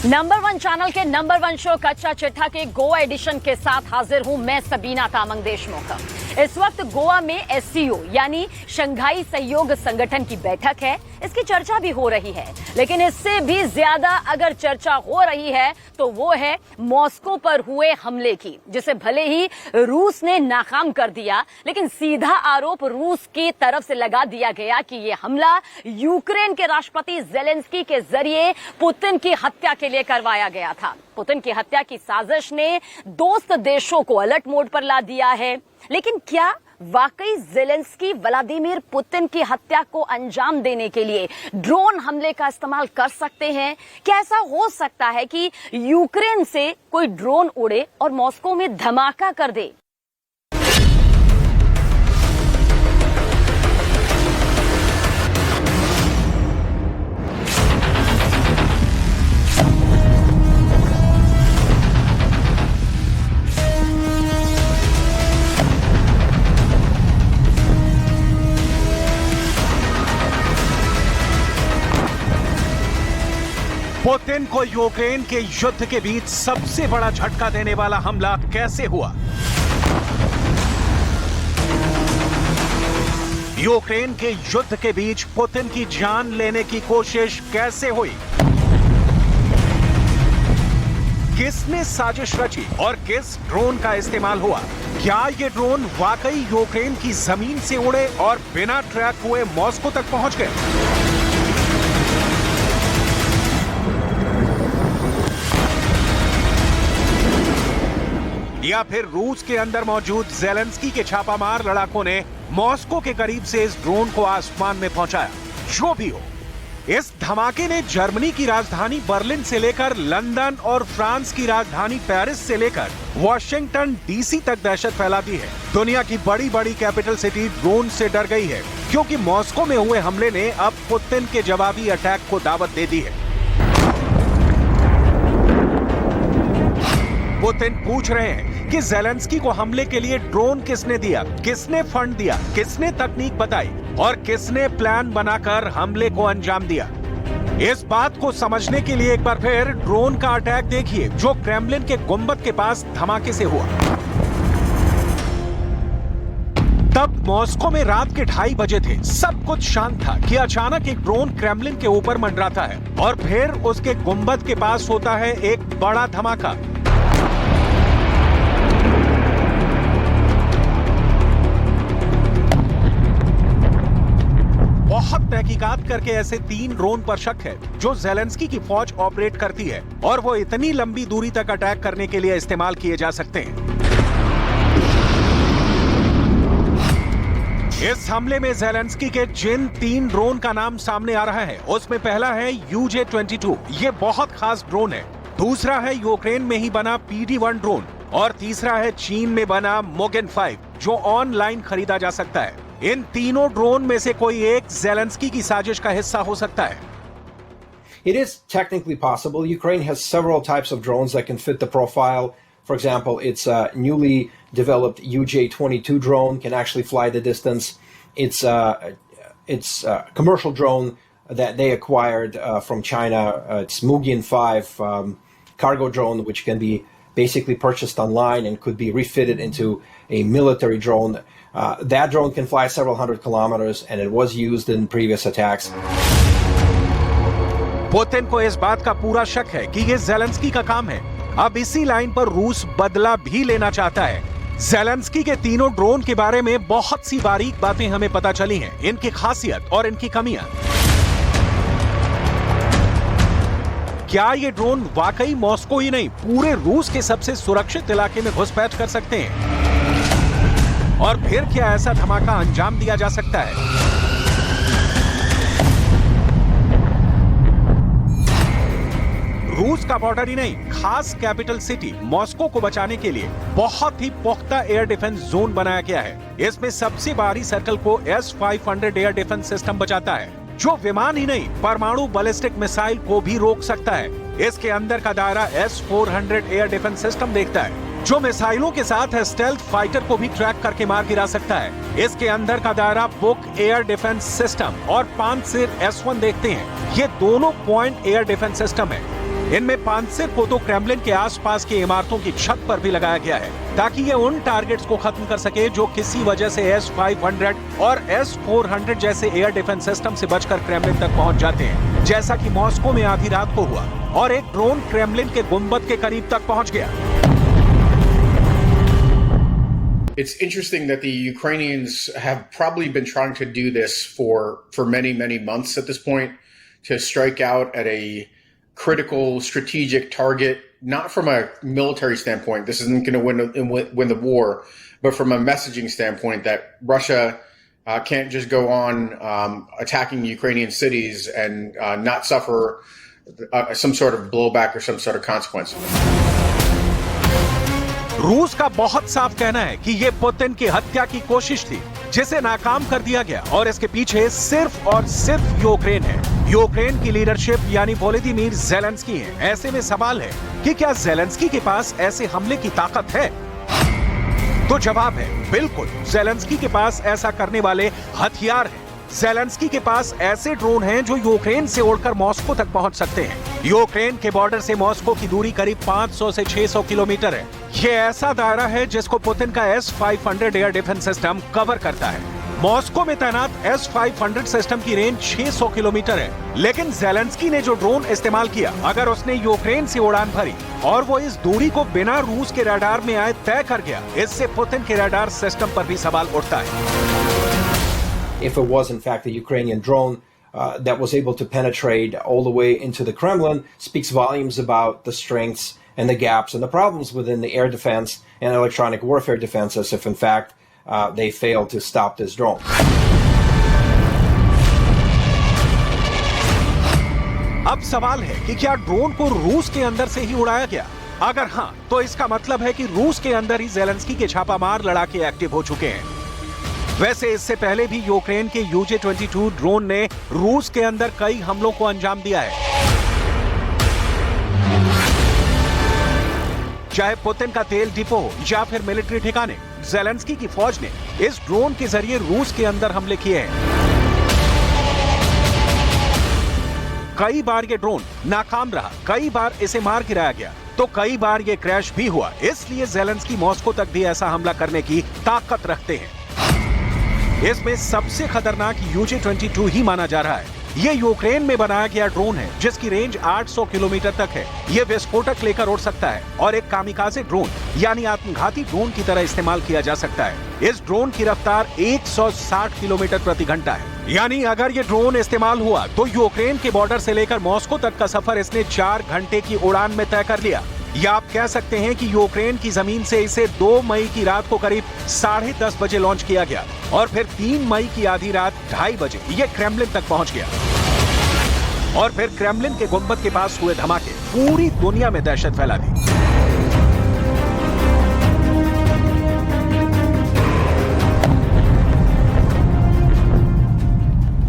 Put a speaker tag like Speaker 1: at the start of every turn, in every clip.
Speaker 1: Number 1 channel के number 1 show कच्चा चिट्ठा के गोवा एडिशन के साथ हाजिर हूं मैं सबीना तामंग देशमुख। इस वक्त गोवा में एससीओ यानी शंघाई सहयोग संगठन की बैठक है। इसकी चर्चा भी हो रही है, लेकिन इससे भी ज्यादा अगर चर्चा हो रही है तो वो है मॉस्को पर हुए हमले की, जिसे भले ही रूस ने नाकाम कर दिया, लेकिन सीधा आरोप रूस की तरफ से लगा दिया गया कि ये हमला यूक्रेन के राष्ट्रपति जेलेंस्की के जरिए पुतिन की हत्या के लिए करवाया गया था। पुतिन की हत्या की साजिश ने दोस्त देशों को अलर्ट मोड पर ला दिया है। लेकिन क्या वाकई जेलेंस्की व्लादिमीर पुतिन की हत्या को अंजाम देने के लिए ड्रोन हमले का इस्तेमाल कर सकते हैं? क्या ऐसा हो सकता है कि यूक्रेन से कोई ड्रोन उड़े और मॉस्को में धमाका कर दे?
Speaker 2: पुतिन को यूक्रेन के युद्ध के बीच सबसे बड़ा झटका देने वाला हमला कैसे हुआ? यूक्रेन के युद्ध के बीच पुतिन की जान लेने की कोशिश कैसे हुई? किसने साजिश रची और किस ड्रोन का इस्तेमाल हुआ? क्या ये ड्रोन वाकई यूक्रेन की जमीन से उड़े और बिना ट्रैक हुए मॉस्को तक पहुंच गए? या फिर रूस के अंदर मौजूद जेलेंस्की के छापामार लड़ाकों ने मॉस्को के करीब से इस ड्रोन को आसमान में पहुंचाया? जो भी हो, इस धमाके ने जर्मनी की राजधानी बर्लिन से लेकर लंदन और फ्रांस की राजधानी पेरिस से लेकर वॉशिंगटन डीसी तक दहशत फैला दी है। दुनिया की बड़ी बड़ी कैपिटल सिटी ड्रोन से डर गई है, क्योंकि मॉस्को में हुए हमले ने अब पुतिन के जवाबी अटैक को दावत दे दी है। पुतिन पूछ रहे हैं कि जेलेंस्की को हमले के लिए ड्रोन किसने दिया, किसने फंड दिया, किसने तकनीक बताई और किसने प्लान बनाकर हमले को अंजाम दिया। इस बात को समझने के लिए एक बार फिर ड्रोन का अटैक देखिए, जो क्रेमलिन के गुंबद के पास धमाके से हुआ। तब मॉस्को में रात के 2:30 बजे थे। सब कुछ शांत था कि अचानक एक ड्रोन क्रेमलिन के ऊपर मंडराता है और फिर उसके गुंबद के पास होता है एक बड़ा धमाका। बहुत तहकीकात करके ऐसे 3 ड्रोन पर शक है जो जेलेंस्की की फौज ऑपरेट करती है और वो इतनी लंबी दूरी तक अटैक करने के लिए इस्तेमाल किए जा सकते हैं। इस हमले में जेलेंस्की के जिन 3 ड्रोन का नाम सामने आ रहा है, उसमें पहला है UJ-22। ये बहुत खास ड्रोन है। दूसरा है यूक्रेन में ही बना PD-1 ड्रोन और तीसरा है चीन में बना Mugen 5, जो ऑनलाइन खरीदा जा सकता है। इन तीनों ड्रोन में से कोई एक जेलेंस्की की साजिश का हिस्सा हो सकता है।
Speaker 3: It is technically possible. Ukraine has several types of drones that can fit the profile. For example, its newly developed UJ-22 drone can actually fly the distance. It's a commercial drone that they acquired from China. It's Mugen 5 cargo drone, which can be basically purchased online and could be refitted into a military drone. That drone can fly several hundred kilometers, and it was used in previous attacks.
Speaker 2: Putin को इस बात का पूरा शक है कि ये Zelensky का काम है। अब इसी लाइन पर रूस बदला भी लेना चाहता है। जेलेंस्की के तीनों ड्रोन के बारे में बहुत सी बारीक बातें हमें पता चली हैं, इनकी खासियत और इनकी कमियां। क्या ये ड्रोन वाकई मॉस्को ही नहीं, पूरे रूस के सबसे सुरक्षित इलाके में घुसपैठ कर सकते हैं? और फिर क्या ऐसा धमाका अंजाम दिया जा सकता है? रूस का बॉर्डर ही नहीं, खास कैपिटल सिटी मॉस्को को बचाने के लिए बहुत ही पुख्ता एयर डिफेंस जोन बनाया गया है। इसमें सबसे बाहरी सर्कल को S-500 एयर डिफेंस सिस्टम बचाता है, जो विमान ही नहीं परमाणु बैलिस्टिक मिसाइल को भी रोक सकता है। इसके अंदर का दायरा S-400 एयर डिफेंस सिस्टम देखता है, जो मिसाइलों के साथ स्टेल्थ फाइटर को भी ट्रैक करके मार गिरा सकता है। इसके अंदर का दायरा बुक एयर डिफेंस सिस्टम और 5 सिर S-1 देखते हैं। ये दोनों पॉइंट एयर डिफेंस सिस्टम है। इनमें पांसिर को तो क्रेमलिन के आसपास की इमारतों की छत पर भी लगाया गया है ताकि ये उन टारगेट्स को खत्म कर सके जो किसी वजह से S-500 और S-400 जैसे एयर डिफेंस सिस्टम से बचकर क्रेमलिन तक पहुंच जाते हैं, जैसा कि मॉस्को में आधी रात को हुआ और एक ड्रोन क्रेमलिन के गुंबद के करीब तक पहुंच गया।
Speaker 4: It's interesting that the Ukrainians have probably been trying to do this for many months at this point, to strike out at a critical strategic target, not from a military standpoint. This isn't going to win the war, but from a messaging standpoint that Russia can't just go on attacking Ukrainian cities and not suffer some sort of blowback or some sort of consequence.
Speaker 2: रूस का बहुत साफ कहना है कि ये Putin की हत्या की कोशिश थी जिसे नाकाम कर दिया गया और इसके पीछे सिर्फ और सिर्फ यूक्रेन है। यूक्रेन की लीडरशिप यानी वोलोदिमीर ज़ेलेंस्की है। ऐसे में सवाल है कि क्या ज़ेलेंस्की के पास ऐसे हमले की ताकत है? तो जवाब है बिल्कुल। ज़ेलेंस्की के पास ऐसा करने वाले हथियार हैं। ज़ेलेंस्की के पास ऐसे ड्रोन हैं जो यूक्रेन से उड़कर मॉस्को तक पहुंच सकते हैं। यूक्रेन के बॉर्डर से मॉस्को की दूरी करीब 500 से 600 किलोमीटर है। ये ऐसा दायरा है जिसको पुतिन का S-500 air defence system cover करता है। मॉस्को में तैनात S-500 सिस्टम की रेंज 600 किलोमीटर है, लेकिन ज़ेलेंस्की ने जो ड्रोन इस्तेमाल किया, अगर उसने यूक्रेन से उड़ान भरी और वो इस दूरी को बिना रूस के रडार में आए तय कर गया, इससे पुतिन के रडार सिस्टम पर भी सवाल उठता है।
Speaker 3: If it was in fact a Ukrainian drone that was able to penetrate all the way into the Kremlin, speaks volumes about the strengths and the gaps and the problems within the air defense and electronic warfare defenses if in fact they fail to stop this drone.
Speaker 2: अब सवाल है कि क्या drone को रूस के अंदर से ही उड़ाया गया? अगर हाँ, तो इसका मतलब है कि रूस के अंदर ही ज़ेलेंस्की के छापामार लड़ाके एक्टिव हो चुके हैं। वैसे इससे पहले भी यूक्रेन के UJ-22 ड्रोन ने रूस के अंदर कई हमलों को अंजाम दिया है। चाहे पुतिन का तेल डिपो हो या फिर मिलिट्री ठिकाने, ज़ेलेंस्की की फौज ने इस ड्रोन के जरिए रूस के अंदर हमले किए हैं। कई बार ये ड्रोन नाकाम रहा, कई बार इसे मार गिराया गया, तो कई बार ये क्रैश भी हुआ। इसलिए ज़ेलेंस्की मॉस्को तक भी ऐसा हमला करने की ताकत रखते हैं। इसमें सबसे खतरनाक UJ-22 ही माना जा रहा है। ये यूक्रेन में बनाया गया ड्रोन है जिसकी रेंज 800 किलोमीटर तक है। ये विस्फोटक लेकर उड़ सकता है और एक कामिकाज़े ड्रोन यानी आत्मघाती ड्रोन की तरह इस्तेमाल किया जा सकता है। इस ड्रोन की रफ्तार 160 किलोमीटर प्रति घंटा है। यानी अगर ये ड्रोन इस्तेमाल हुआ तो यूक्रेन के बॉर्डर से लेकर मॉस्को तक का सफर इसने 4 घंटे की उड़ान में तय कर लिया। या आप कह सकते हैं कि यूक्रेन की जमीन से इसे 2 मई की रात को करीब 10:30 बजे लॉन्च किया गया और फिर 3 मई की आधी रात 2:30 बजे ये क्रेमलिन तक पहुंच गया। और फिर क्रेमलिन के गुंबद के पास हुए धमाके पूरी दुनिया में दहशत फैला दी।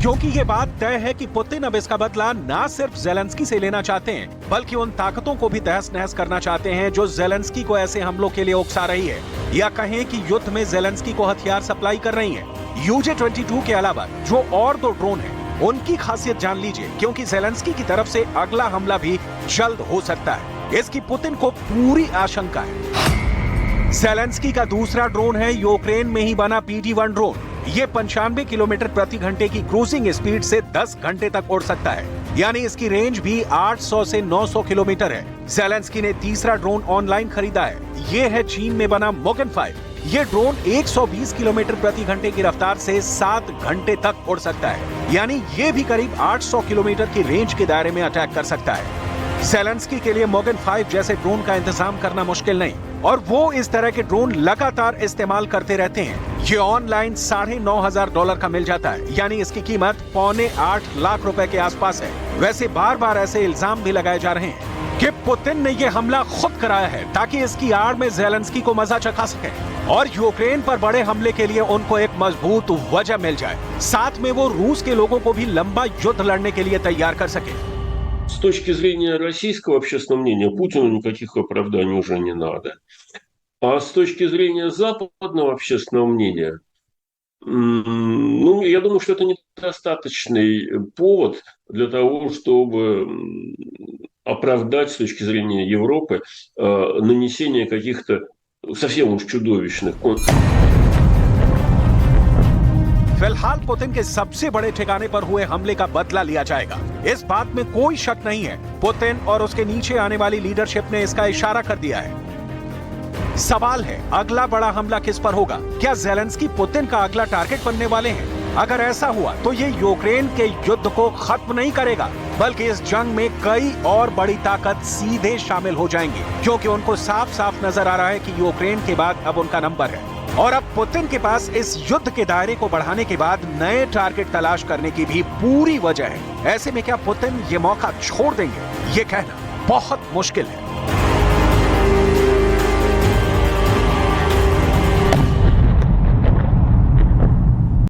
Speaker 2: क्योंकि ये बात तय है कि पुतिन अब इसका बदला ना सिर्फ ज़ेलेंस्की से लेना चाहते हैं, बल्कि उन ताकतों को भी तहस नहस करना चाहते हैं जो ज़ेलेंस्की को ऐसे हमलों के लिए उकसा रही है, या कहें कि युद्ध में ज़ेलेंस्की को हथियार सप्लाई कर रही हैं। UJ-22 के अलावा जो और 2 ड्रोन हैं, उनकी खासियत जान लीजिए, क्योंकि ज़ेलेंस्की की तरफ से अगला हमला भी जल्द हो सकता है। इसकी पुतिन को पूरी आशंका है। ज़ेलेंस्की का दूसरा ड्रोन है यूक्रेन में ही बना PD-1 ड्रोन। ये 95 किलोमीटर प्रति घंटे की क्रूजिंग स्पीड से 10 घंटे तक उड़ सकता है, यानी इसकी रेंज भी 800 से 900 किलोमीटर है। ज़ेलेंस्की ने तीसरा ड्रोन ऑनलाइन खरीदा है। ये है चीन में बना मोगन 5। ये ड्रोन 120 किलोमीटर प्रति घंटे की रफ्तार से 7 घंटे तक उड़ सकता है, यानी ये भी करीब 800 किलोमीटर की रेंज के दायरे में अटैक कर सकता है। ज़ेलेंस्की के लिए मोगन 5 जैसे ड्रोन का इंतजाम करना मुश्किल नहीं, और वो इस तरह के ड्रोन लगातार इस्तेमाल करते रहते हैं। ये ऑनलाइन $9,500 का मिल जाता है, यानी इसकी कीमत $7.25 लाख के आसपास है। वैसे बार बार ऐसे इल्जाम भी लगाए जा रहे हैं कि पुतिन ने ये हमला खुद कराया है ताकि इसकी आड़ में ज़ेलेंस्की को मजा चखा सके और यूक्रेन पर बड़े हमले के लिए उनको एक मजबूत वजह मिल जाए, साथ में वो रूस के लोगों को भी लंबा युद्ध लड़ने के लिए तैयार कर सके।
Speaker 5: С точки зрения российского общественного мнения, Путину никаких оправданий уже не надо. А с точки зрения западного общественного мнения, я думаю, что это недостаточный повод для того, чтобы оправдать с точки зрения Европы нанесение каких-то совсем уж чудовищных
Speaker 2: फिलहाल पुतिन के सबसे बड़े ठिकाने पर हुए हमले का बदला लिया जाएगा, इस बात में कोई शक नहीं है। पुतिन और उसके नीचे आने वाली लीडरशिप ने इसका इशारा कर दिया है। सवाल है, अगला बड़ा हमला किस पर होगा? क्या ज़ेलेंस्की पुतिन का अगला टारगेट बनने वाले हैं? अगर ऐसा हुआ तो ये यूक्रेन के युद्ध को खत्म नहीं करेगा, बल्कि इस जंग में कई और बड़ी ताकत सीधे शामिल हो जाएंगी, क्योंकि उनको साफ साफ नजर आ रहा है कि यूक्रेन के बाद अब उनका नंबर है। और अब पुतिन के पास इस युद्ध के दायरे को बढ़ाने के बाद नए टारगेट तलाश करने की भी पूरी वजह है। ऐसे में क्या पुतिन ये मौका छोड़ देंगे? ये कहना बहुत मुश्किल है।